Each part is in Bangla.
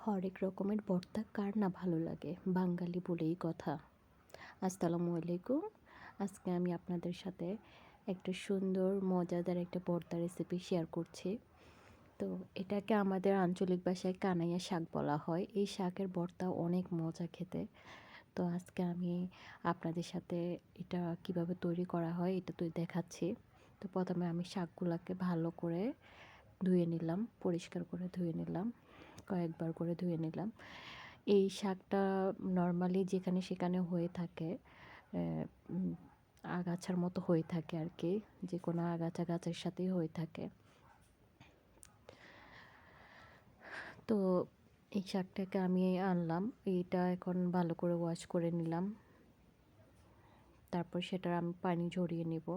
হরেক রকমের ভর্তা কার না ভালো লাগে, বাঙালি বলেই কথা। আসসালামু আলাইকুম। আজকে আমি আপনাদের সাথে একটা সুন্দর মজাদার একটা ভর্তা রেসিপি শেয়ার করছি। তো এটাকে আমাদের আঞ্চলিক ভাষায় কানাইয়া শাক বলা হয়। এই শাকের ভর্তা অনেক মজা খেতে। তো আজকে আমি আপনাদের সাথে এটা কিভাবে তৈরি করা হয় এটা তো দেখাচ্ছি। তো প্রথমে আমি শাকগুলাকে ভালো করে ধুয়ে নিলাম, পরিষ্কার করে ধুয়ে নিলাম, কয়েকবার করে ধুয়ে নিলাম। এই শাকটা নরমালি যেখানে সেখানে হয়ে থাকে, উম আগাছার মতো হয়ে থাকে আর কি, যে কোনো আগাছা গাছের সাথেই হয়ে থাকে। তো এই শাকটাকে আমি আনলাম, এইটা এখন ভালো করে ওয়াশ করে নিলাম, তারপর সেটার আমি পানি ঝরিয়ে নেব।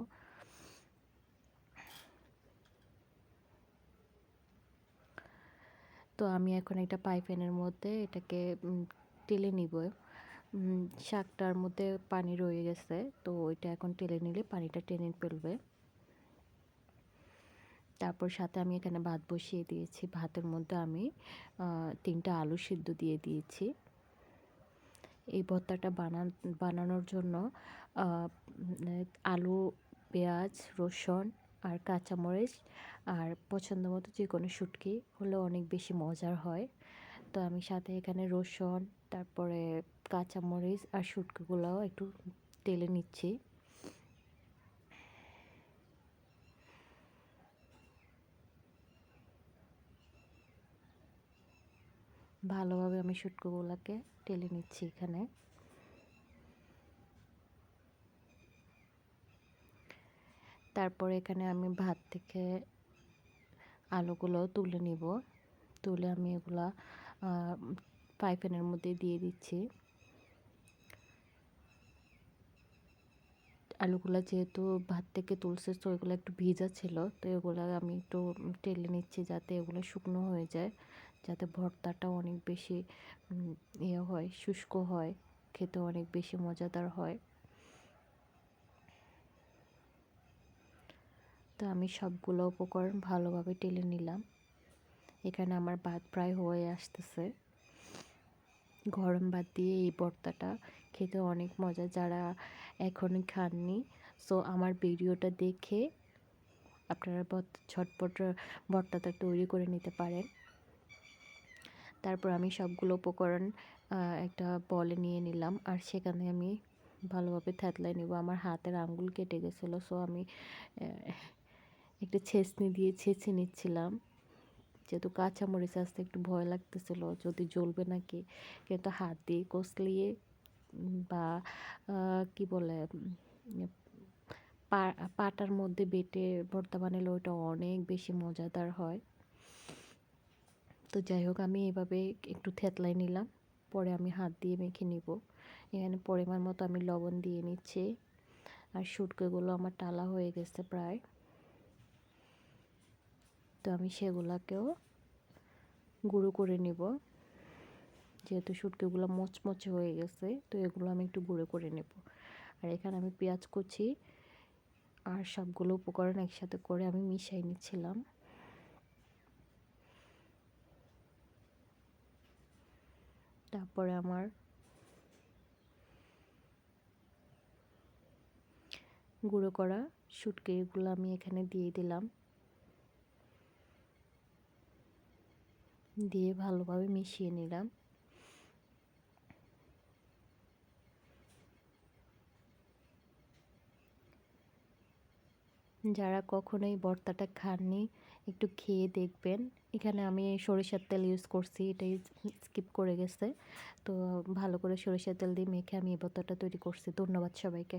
তো আমি এখন একটা পাইপ্যানের মধ্যে এটাকে টেলে নিব। শাকটার মধ্যে পানি রয়ে গেছে, তো ওইটা এখন টেলে নিলে পানিটা টেনে ফেলবে। তারপর সাথে আমি এখানে ভাত বসিয়ে দিয়েছি। ভাতের মধ্যে আমি 3টা আলু সিদ্ধ দিয়ে দিয়েছি। এই ভর্তাটা বানানোর জন্য আলু, পেঁয়াজ, রসুন আর কাঁচামরিচ আর পছন্দ মতো যে কোনো শুটকি হলে অনেক বেশি মজার হয়। তো আমি সাথে এখানে রসুন, তারপরে কাঁচামরিচ আর শুটকিগুলোও একটু টেলে নিচ্ছি। ভালোভাবে আমি শুটকিগুলোকে টেলে নিচ্ছি এখানে। তারপরে এখানে আমি ভাত থেকে আলুগুলো তুলে নিব। তুলে আমি এগুলা ফ্রাই প্যানের মধ্যে দিয়ে দিচ্ছি। আলুগুলা যেহেতু ভাত থেকে তুলছে, তো এগুলো একটু ভিজা ছিল, তো এগুলো আমি একটু টেলে নিচ্ছি যাতে এগুলো শুকনো হয়ে যায়, যাতে ভর্তাটা অনেক বেশি ইয়ে হয়, শুষ্ক হয়, খেতে অনেক বেশি মজাদার হয়। তো আমি সবগুলো উপকরণ ভালোভাবে টেলে নিলাম। এখানে আমার ভাত প্রায় হয়ে আসতেছে। গরম ভাত দিয়ে এই ভর্তাটা খেতে অনেক মজা। যারা এখনই খাননি, সো আমার ভিডিওটা দেখে আপনারা ঝটপট ভর্তাটা তৈরি করে নিতে পারেন। তারপর আমি সবগুলো উপকরণ একটা বলে নিয়ে নিলাম, আর সেখানে আমি ভালোভাবে থেতলায় নেব। আমার হাতের আঙ্গুল কেটে গেছিলো, সো আমি একটা ছেঁচনি দিয়ে ছেঁচে নিচ্ছিলাম। যেহেতু কাঁচামরিচ আসতে একটু ভয় লাগতেছিল যদি জ্বলবে নাকি, কিন্তু হাত দিয়ে কষলিয়ে বা কি বলে পাটার মধ্যে বেটে ভর্তা বানালে ওইটা অনেক বেশি মজাদার হয়। তো যাই হোক, আমি এভাবে একটু থেতলাই নিলাম, পরে আমি হাত দিয়ে মেখে নিব। এখানে পরিমাণ মতো আমি লবণ দিয়ে নিচ্ছি, আর শুটকিগুলো আমার টালা হয়ে গেছে প্রায়। তো আমি সেগুলাকেও গুঁড়ো করে নেব। যেহেতু শুটকিগুলো মচমচে হয়ে গেছে, তো এগুলো আমি একটু গুঁড়ো করে নেব। আর এখানে আমি পেঁয়াজ কুচি আর সবগুলো উপকরণ একসাথে করে আমি মিশিয়ে নিচ্ছিলাম। তারপরে আমার গুঁড়ো করা শুটকিগুলো আমি এখানে দিয়ে দিলাম, দিয়ে ভালোভাবে মিশিয়ে নিলাম। যারা কখনোই ভর্তাটা খাননি, একটু খেয়ে দেখবেন। এখানে আমি সরিষার তেল ইউজ করছি, এটাই স্কিপ করে গেছে। তো ভালো করে সরিষার তেল দিয়ে মেখে আমি এই ভর্তাটা তৈরি করছি। ধন্যবাদ সবাইকে।